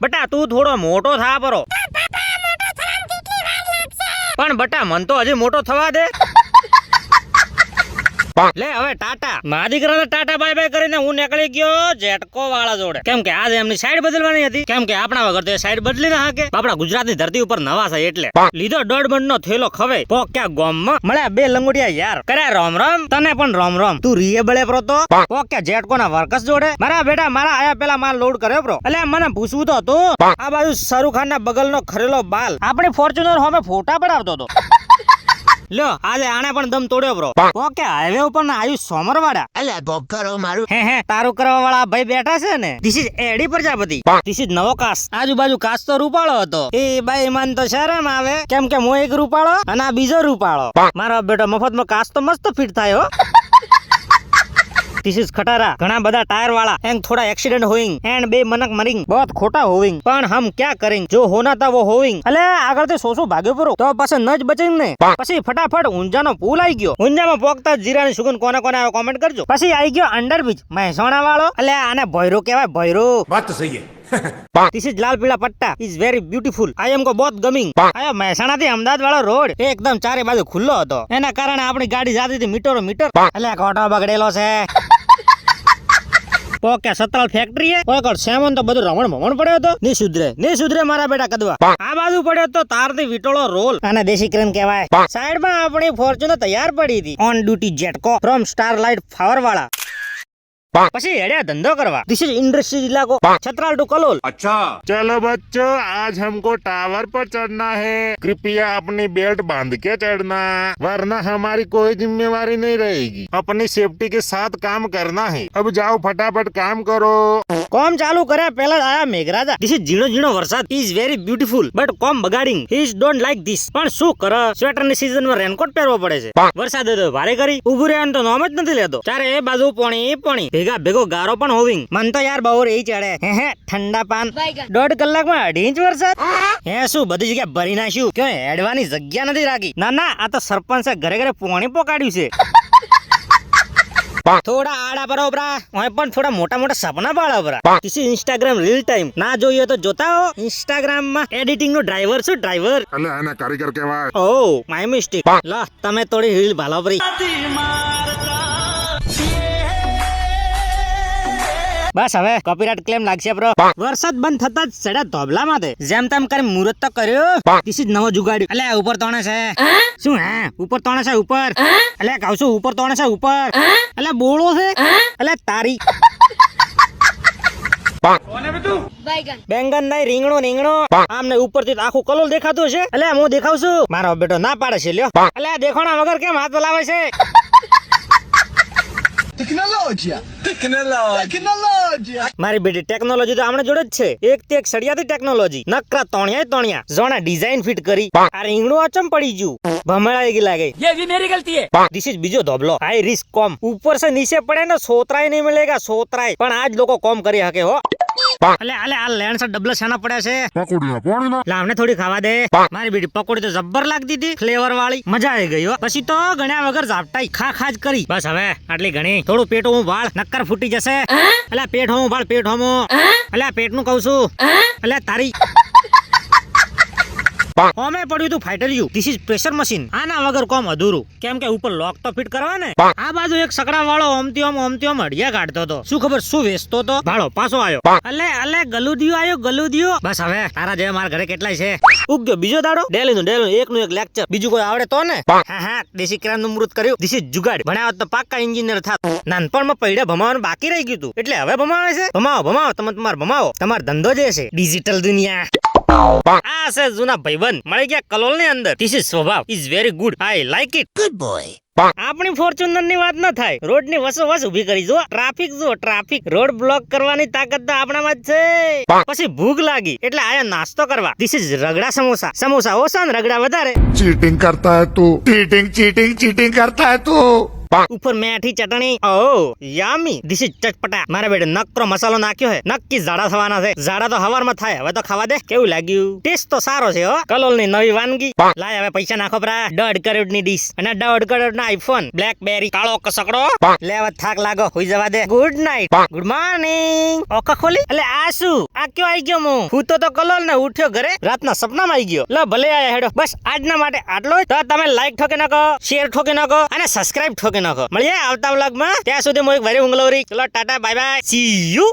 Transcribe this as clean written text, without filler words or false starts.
બટા તું થોડો મોટો થા પરો. પણ બટા મન તો હજી મોટો થવા દે. લે હવે ટાટા મારા દીકરાને ટાટા બાય બાય કરીને હું નીકળી ગયો જેટકો વાળા જોડે. કેમ કે આજે એમની સાઈડ બદલવાની હતી. કેમ કે આપણા વગર તો સાઈડ બદલી ના શકે. આપણા ગુજરાતની ધરતી ઉપર નવા છે એટલે લીધો 1.5 મણ નો થેલો ખવે પોક ક્યાં ગોમમાં મળ્યા 2 લંગોટિયા યાર. કર્યા રોમ રોમ તને પણ રોમ રોમ. તું રીએ બળે પ્રો તો પોક ક્યાં જેટકો ના વર્કસ જોડે. મારા બેટા મારા આયા પેલા માલ લોડ કર્યો પ્રો. એટલે મને પૂછવું તો હતું આ બાજુ શાહરુખ ખાન ના બગલ નો ખરેલો બાલ આપણી ફોર્ચ્યુનર હોમે ફોટા પડાવતો હતો. લ્યો આજે આને પણ દમ તોડ્યો બ્રો. ઓકે હાઈવે ઉપર ના આયુ સોમરવાડા. અલ્યા બોકરો મારું હે તારું કરવા વાળા ભાઈ બેઠા છે ને. This is Adi Prajapati. This is નવો કાસ. આજુબાજુ કાસ તો રૂપાળો હતો. એ ભાઈ મન તો શરમ આવે કેમ કે હું એક રૂપાળો અને આ બીજો રૂપાળો. મારો બેટો મફતમાં કાસ તો મસ્ત ફિટ થાય હો. This is खटारा घना बड़ा टायर वाला एंड थोड़ा एक्सीडेंट होइंग एंड बे मनक मरिंग बहुत खोटा होविंग पण हम क्या करेंगे जो होना था वो होविंग. अले આગળ થી સોસો ભાગ્યો પરો તો પાછો ન જ બચેંગ ને. પછી ફટાફટ ઊંઝાનો પુલ આવી ગયો. ઊંઝામાં પોકતા જીરાની સુગંધ કોને કોને આવે કોમેન્ટ કરજો. પછી આવી ગયો અંડરબ્રિજ મહેસાણા વાળો. અલે આને ભૈરો કહેવાય ભૈરો. बात तो सही है. This is લાલ પીળા પટ્ટા is very beautiful. I am को बहुत गमिंग. આયો મહેસાણા થી અમદાવાદ વાળો રોડ એકદમ ચારે બાજુ ખુલ્લો હતો. એના કારણે આપણી ગાડી જાતી હતી મીટરો મીટર. અલે કોટો બગડેલો છે. ઓકે સતરાલ ફેક્ટરી હે ઓકે સેમન તો બધું રમણ ભમણ પડ્યો હતો. ની સુધરે મારા બેટા કદવા. આ બાજુ પડ્યો તો તારથી વિટોળો રોલ અને દેશી ક્રેન કહેવાય. સાઈડ માં આપણી ફોર્ચ્યુનર તૈયાર પડી હતી ઓન ડ્યુટી જેટકો ફ્રોમ સ્ટારલાઇટ ફાવર વાળા. પછી હેડ્યા ધંધો કરવા. दिस इज इंडस्ट्रियल इलाको छतराल टू कलोल. अच्छा चलो बच्चों आज हमको टावर पर चढ़ना है कृपया अपनी बेल्ट बांध के चढ़ना वरना हमारी कोई जिम्मेवारी नहीं रहेगी अपनी सेफ्टी के साथ काम करना है अब जाओ फटाफट काम करो. કોમ ચાલુ કર્યા પહેલા આયા મેઘરાજા. This is ઝીણો ઝીણો વરસાદ is very beautiful but કોમ બગાડિંગ he is don't like this. પણ શું કરે સ્વેટર ની સીઝન માં રેનકોટ પહેરવો પડે છે. વરસાદ તો ભારે કરી ઉભું રહેવાનું તો નામ જ નથી લેતો. ચારે એ બાજુ પોણી ભેગો ગારો પણ હોવિંગ. મન તો યાર બહુ રહી ચડે. હે ઠંડા પાન 1.5 કલાકમાં 2.5 ઇંચ વરસાદ. હે શું બધી જગ્યા ભરી નાખ્યું કે હેડવાની જગ્યા નથી રાખી. ના આ તો સરપંચે ઘરે ઘરે પોણી પોકાડ્યું છે. થોડા આડા પર ઓબરા ઓય પણ થોડા મોટા સપના પાડા ઓબરા. કિસી ઇન્સ્ટાગ્રામ રીલ ટાઈમ ના જોઈએ તો જોતા હો. ઇન્સ્ટાગ્રામ માં એડિટિંગ નો ડ્રાઈવર છું ડ્રાઈવર. અલે આના કારીગર કહેવાય. Oh my mistake. લો તમે થોડી રીલ ભાલો પરી. બસ હવે કોપીરાઇટ ક્લેમ લાગશે બ્રો. વરસાદ બંધ થતા જ સડા ધોબલા માથે જેમ તેમ કરી મુહૂર્ત તો કર્યો. ધીસ ઇઝ નવો જુગાડ્યું. અલે ઉપર તોણે છે શું? હે ઉપર તોણે છે ઉપર. અલે કહું છું ઉપર તોણે છે ઉપર. અલે બોળો છે. અલે તારી બેંગન નહીં રીંગણો આમને ઉપરથી આખું કલોલ દેખાતું છે. અલે હું દેખાવ છું. મારો બેટો ના પાડે છે લ્યો. અલે દેખોણા વગર કેમ હાથ બોલાવે છે? મારી બેટી ટેકનોલોજી તો આમણે જોડે જ છે. એક તે એક સળિયાથી ટેકનોલોજી નકરા તોણિયા જોણા ડિઝાઇન ફિટ કરી. આ રીંગણું અચમ પડી ગયું ભમણાઈ ગઈ લાગે. ये भी मेरी गलती है. This is બીજો ધોબલો હાઈ રિસ્ક કોમ. ઉપર से નીચે પડે ને સોતરાય નહીં મળેગા સોતરાય. પણ આજ લોકો કોમ કરી શકે હો. અલે આ લેન્ડ સે ડબલ શાના પડ્યા છે. પકોડીના પાણીના લાવને થોડી ખાવા દે. મારી બેટી પકોડી તો જબ્બર લાગતી હતી ફ્લેવર વાળી. મજા આવી ગઈ હો. પછી તો ગણ્યા વગર ઝાપટાઈ ખા જ કરી. બસ હવે આટલી ઘણી. થોડું પેટ હું વાળ નક્કર ફૂટી જશે. અલ્યા પેટ હોમું વાળ પેટ હોમું. અલ્યા પેટ નું કહું છું. અલ્યા તારી ઓમે પડ્યું તું ફાઈટર્યું. This is pressure machine. આના વગર કોમ અધૂરું. કેમ કે ઉપર લોક તો ફિટ કરવા ને. આ બાજુ એક સકડા વાળો ઓમતી ઓમ હડિયા કાઢતો હતો. શું ખબર શું વેચતો તો. ભાડો પાછો આવ્યો. અલે ગલુદિયો આવ્યો ગલુદિયો. બસ હવે તારા જેવા મારા ઘરે કેટલાય છે. ઉગ્યો બીજો દાડો ડેલી નું એકનું એક લેક્ચર. બીજું કોઈ આવડે તો ને. હા દેશી ક્રામ નું મૃત કર્યું. ધીસ ઇઝ જુગાડ. ભણાવત તો પાક્કા એન્જિનિયર થાત. નાનપણમાં પૈડા ભમાવાનું બાકી રહી ગયું એટલે હવે ભમાવે છે. ભમાવો તમે તમારે ભમાવો. તમારો ધંધો જે છે ડિજિટલ દુનિયા. આ છે જૂના ભાઈબંધ મળી ગયા કલોલ ની અંદર. ધીસ ઇઝ સ્વભાવ is very good. I like it. Good boy. આપણી ફોર્ચ્યુનર ની વાત ન થાય. રોડ ની વસોવસ ઉભી કરી જો. ટ્રાફિક રોડ બ્લોક કરવાની તાકાત તો આપણામાં જ છે. પછી ભૂખ લાગી એટલે આયા નાસ્તો કરવા. ધીસ ઇઝ રગડા સમોસા ઓછા ને રગડા વધારે. चीटिंग करता है तू चीटिंग करता है तू ઉપર મેઠી ચટણી ઓહ યામી ધીસ ઇઝ ચટપટા મારા બેટે નકરો મસાલો નાખ્યો હે નક્કી ઝાડા થવાના છે ઝાડા તો હવારમાં થાય હવે તો ખાવા દે કેવું લાગ્યું ટેસ્ટ તો સારો છે હો કલોલ ની નવી વાનગી લાય હવે પૈસા નાખો પ્રા 1.5 કરોડ ની ડીશ અને 1.5 કરોડ ના આઈફોન બ્લેકબેરી કાળો કસકડો લે હવે થાક લાગો હોઈ જવા દે ગુડ નાઈટ ગુડ મોર્નિંગ ઓકા ખોલી એટલે આ શું આ કયો આવી ગયો હું ફૂતો તો કલોલ ને ઉઠ્યો ઘરે રાતના સપનામાં આવી ગયો લે ભલે આયા હેડો બસ આજના માટે આટલો જ તો તમે લાઈક ઠોકી નાખો શેર ઠોકી નાખો અને સબસ્ક્રાઇબ ઠોકી નાખો મળીએ આવતા વ્લોગમાં ત્યાં સુધી હું એક વેરી ઊંઘ લવરી ચલો Tata bye bye see you